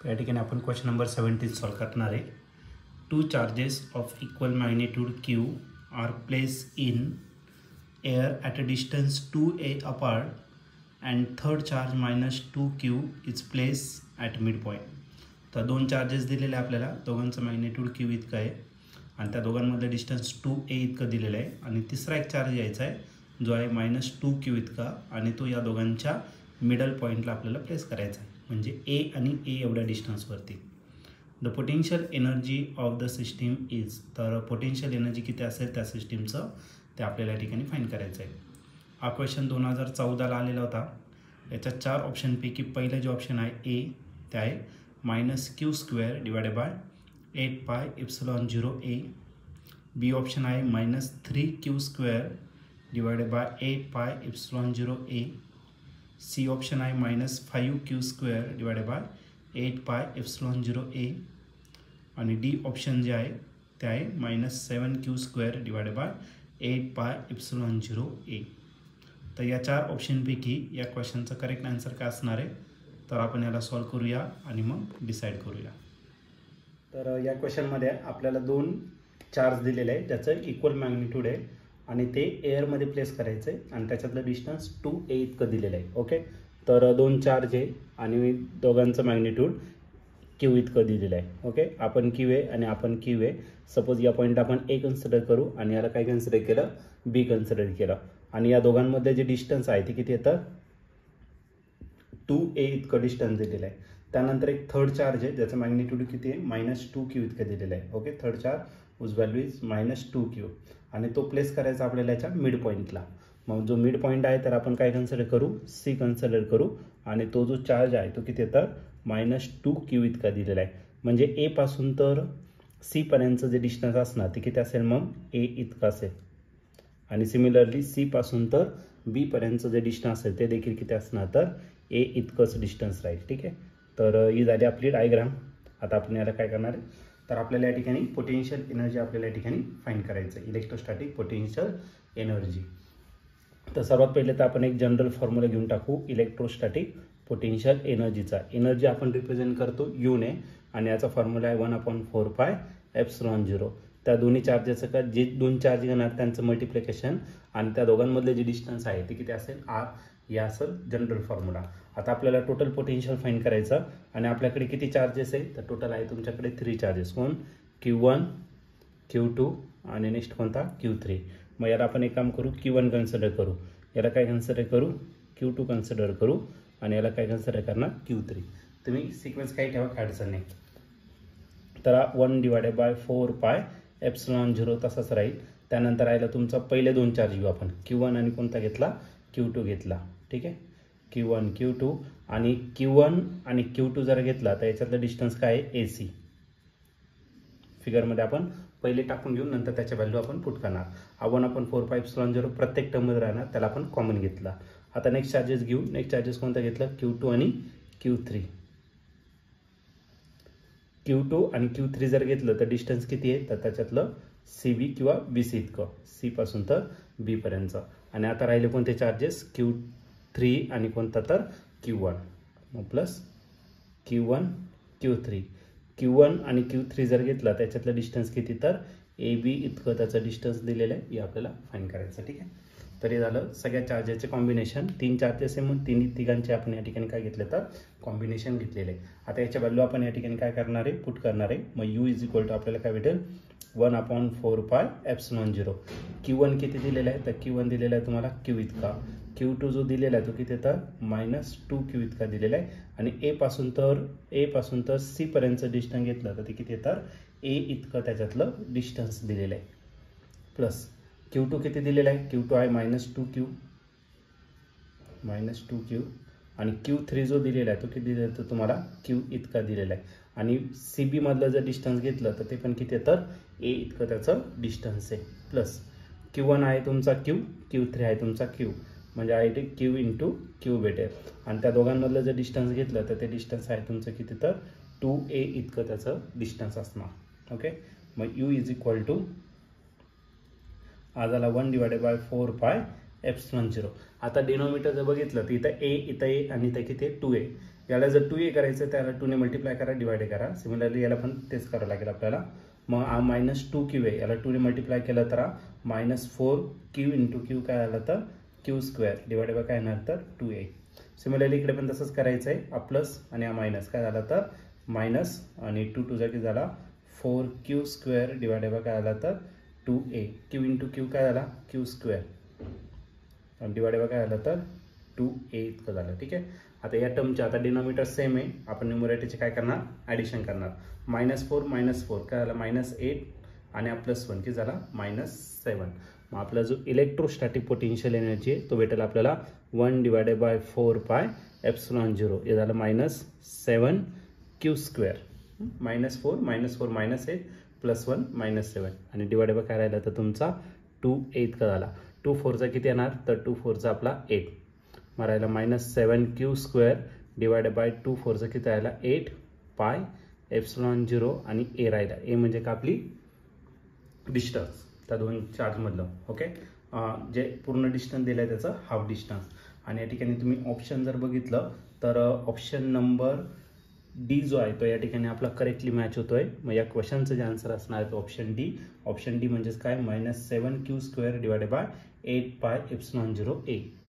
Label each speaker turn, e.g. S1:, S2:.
S1: तर या ठिकाणी आपण क्वेश्चन नंबर 17 सॉल्व करणार आहे. 2 charges of equal magnitude Q are place in air at a distance 2a apart and third charge -2q is place at midpoint. तर दोन charges दिलेले आपल्याला, दोघांचं मॅग्निट्यूड Q इतकं आहे आणि त्या दोघांमधलं डिस्टन्स 2a इतकं दिलेलं आहे आणि तिसरा एक चार्ज यायचा आहे जो आहे -2q इतका आणि तो या दोघांच्या मिडल पॉईंटला आपल्याला प्लेस करायचा आहे, म्हणजे a आणि a एवढ्या डिस्टन्सवरती. The potential energy of the system is, तर पोटेन्शियल एनर्जी किती असेल त्या सिस्टीमचं ते आपल्याला या ठिकाणी फाईंड करायचं आहे. हा क्वेश्चन 2014ला आलेला होता. याच्या 4 ऑप्शनपैकी पहिलं जे ऑप्शन आहे ए ते आहे -q² divided by 8πε0a. B option आहे -3q² divided by 8πε0a. C option आहे -5q² डिवायडेड बाय 8πε0a. आणि डी ऑप्शन जे आहे ते आहे -7q² डिवायडेड बाय 8πε0a. तर या 4 ऑप्शनपैकी या क्वेश्चनचं करेक्ट आन्सर काय असणार आहे, तर आपण याला सॉल्व करूया आणि मग डिसाईड करूया. तर या क्वेश्चनमध्ये आपल्याला 2 चार्ज दिलेले आहे ज्याचं इक्वल मॅग्निट्यूड आहे आणि ते एअरमध्ये प्लेस करायचं आहे आणि त्याच्यातलं डिस्टन्स 2a इतकं दिलेलं आहे. ओके, तर 2 चार्ज आहे आणि दोघांचं मॅग्निट्यूड Q इतकं दिलेलं आहे. ओके, आपण Q आहे आणि आपण Q आहे. सपोज या पॉईंट आपण A कन्सिडर करू आणि याला काय कन्सिडर केलं, B कन्सिडर केलं आणि या दोघांमध्ये जे डिस्टन्स आहे ते किती येतं, 2a इतकं डिस्टन्स दिलेलं आहे. त्यानंतर एक थर्ड चार्ज आहे ज्याचं मॅग्निट्यूड किती आहे, -2q इतकं दिलेलं आहे. ओके, थर्ड चार्ज उज व्हॅल्यू इज -2q आणि तो प्लेस करायचा आपल्याला याच्या मिड पॉईंटला. मग जो मिड पॉईंट आहे तर आपण काय कन्सिडर करू, C कन्सिडर करू आणि तो जो चार्ज आहे तो किती येतं, -2q इतका दिलेला आहे. म्हणजे A पासून तर C पर्यंतचं जे डिस्टन्स असणार ते किती असेल, मग A इतकं असेल. आणि सिमिलरली C पासून तर B पर्यंतचं जे डिस्टन्स असेल ते देखील किती असणार, तर A इतकंच डिस्टन्स राहील. ठीक आहे, तर ही झाली आपली डायग्राम. आता आपण याला काय करणार आहे, तर आपल्याला या ठिकाणी पोटेन्शियल एनर्जी आपल्याला या ठिकाणी फाइंड करायचं आहे, इलेक्ट्रोस्टॅटिक पोटेन्शियल एनर्जी. तर सर्वात पहिले तर आपण एक जनरल फॉर्म्युला घेऊन टाकू इलेक्ट्रोस्टॅटिक पोटेन्शियल एनर्जीचा. एनर्जी आपण रिप्रेझेंट करतो U ने आणि याचा फॉर्म्युला आहे 1/4πε0. त्या दोन्ही चार्जेसचं का जे 2 चार्ज घेणार त्यांचं मल्टिप्लिकेशन आणि त्या दोघांमधले जे डिस्टन्स आहे ते किती असेल, R. या असेल जनरल फॉर्म्युला. आता आपल्याला टोटल पोटेन्शियल फाइंड करायचं आणि आपल्याकडे किती चार्जेस आहे, तर टोटल आहे तुमच्याकडे 3 चार्जेस. कोण, Q1, Q2 आणि नेक्स्ट कोणता, Q3. मग याला आपण एक काम करू, Q1 कन्सिडर करू, याला काय कन्सिडर करू, Q2 कन्सिडर करू आणि याला काय कन्सिडर करणार, Q3. तुम्ही सिक्वेन्स काही ठेवा, काय अडचण नाही. तर 1/4πε0 तसाच राहील. त्यानंतर राहिला तुमचा पहिले 2 चार्ज घेऊ आपण, Q1 आणि कोणता घेतला, Q2 घेतला. ठीक आहे, Q1 Q2 आणि Q1 आणि Q2 जर घेतला तर याच्यातलं डिस्टन्स काय आहे, AC. फिगरमध्ये आपण पहिले टाकून घेऊन नंतर त्याच्या व्हॅल्यू आपण पुट करणार. 1/4πε0 प्रत्येक टर्ममध्ये राहणार, त्याला आपण कॉमन घेतला. आता नेक्स्ट चार्जेस घेऊ. नेक्स्ट चार्जेस कोणता घेतला, Q2 आणि Q3. Q2 आणि Q3 जर घेतलं तर डिस्टन्स किती आहे, तर त्याच्यातलं CB किंवा BC इतकं, C पासून तर B पर्यंत. आणि आता राहिले कोणते चार्जेस, Q3 आणि कोणता तर Q1. मग प्लस Q1 Q3. Q1 आणि Q3 जर घेतला त्याच्यातलं डिस्टन्स किती, तर AB इतकं त्याचं डिस्टन्स दिलेलं आहे, हे आपल्याला फाइंड करायचं. ठीक आहे, तर हे झालं सगळ्या चार्जेसचे कॉम्बिनेशन. 3 चार्जेस आहे मग तिघांचे आपण या ठिकाणी काय घेतले, तर कॉम्बिनेशन घेतलेले आहे. आता याच्या व्हॅल्यू आपण या ठिकाणी काय करणार आहे, पुट करणार आहे. मग U इज इक्वल टू आपल्याला काय भेटेल, 1/4πε0. Q1 किती दिलेला आहे, तर Q1 दिलेला आहे तुम्हाला Q इतका. Q2 जो दिलेला आहे तो किती, तर -2Q इतका दिलेला आहे. आणि A पासून तर C पर्यंतचं डिस्टन्स घेतलं तर ते किती, तर A इतकं त्याच्यातलं डिस्टन्स दिलेलं आहे. प्लस Q2 किती दिलेला आहे, Q2 आहे -2Q आणि Q3 जो दिलेला आहे तो किती दिलेला आहे, तो तुम्हाला Q इतका दिलेला आहे. आणि CB मधलं जर डिस्टन्स घेतलं तर ते पण किती, तर A इतकं त्याचं डिस्टन्स आहे. प्लस Q1 आहे तुमचा Q, Q3 आहे तुमचा Q, म्हणजे आहे ते Q × Q भेटेल. आणि त्या दोघांमधलं जर डिस्टन्स घेतलं तर ते डिस्टन्स आहे तुमचं किती, तर 2a इतकं त्याचं डिस्टन्स असणार. ओके, मग U इज इक्वल टू आज आला 1/4πε0. आता डिनोमिनेटर जर बघितलं तर इथं A आणि इथं किती 2a. याला जर 2a करायचं त्याला 2ने मल्टिप्लाय करा, डिवाइड करा. सिमिलरली याला पण तेच करावं लागेल आपल्याला. मग -2q आहे, याला 2ने मल्टिप्लाय केलं तर -4q इंटू क्यू काय आलं तर क्यू स्क्वेअर डिवाइड बाय काय येणार तर 2a. सिमिलरली इकडे पण तसंच करायचं आहे. हा प्लस आणि हा मायनस काय झाला तर मायनस आणि 2 2 किती झाला 4q स्क्वेअर डिवाइड बाय काय आला तर 2a. क्यू इंटू क्यू काय झाला क्यू स्क्वेअर डिवाइड बाय काय आलं तर 2a इतकं झालं. ठीक आहे. आता या टर्मचे आता डिनॉमिनेटर सेम आहे, आपण न्यूमरेटरचे काय करणार ॲडिशन करणार. -4 काय झालं -8 आणि हा +1 किती झाला -7. मग आपला जो इलेक्ट्रोस्टॅटिक पोटेन्शियल एनर्जी आहे तो भेटेल आपल्याला 1 डिवायडेड बाय 4πε0. हे झालं -7q स्क्वेअर. -4 -8 +1 -7 आणि डिवाइडेड बाय काय राहिला तर तुमचा 2a इतका झाला. 2 4 किती येणार तर 2 4 आपला 8. मग राहिला -7q स्क्वेअर डिवाइडेड बाय 2 4 किती राहिला 8πε0 आणि a राहिला. a म्हणजे का आपली डिस्टन्स त्या दोन चार्जमधलं. ओके. जे पूर्ण डिस्टन्स दिलं आहे त्याचं हाफ डिस्टन्स. आणि या ठिकाणी तुम्ही ऑप्शन जर बघितलं तर ऑप्शन नंबर डी जो आहे तो या ठिकाणी आपला करेक्टली मॅच होतोय. मग या क्वेश्चनचं जे आन्सर असणार आहे तो ऑप्शन डी. ऑप्शन डी म्हणजेच काय -7q square divided by 8πε0a.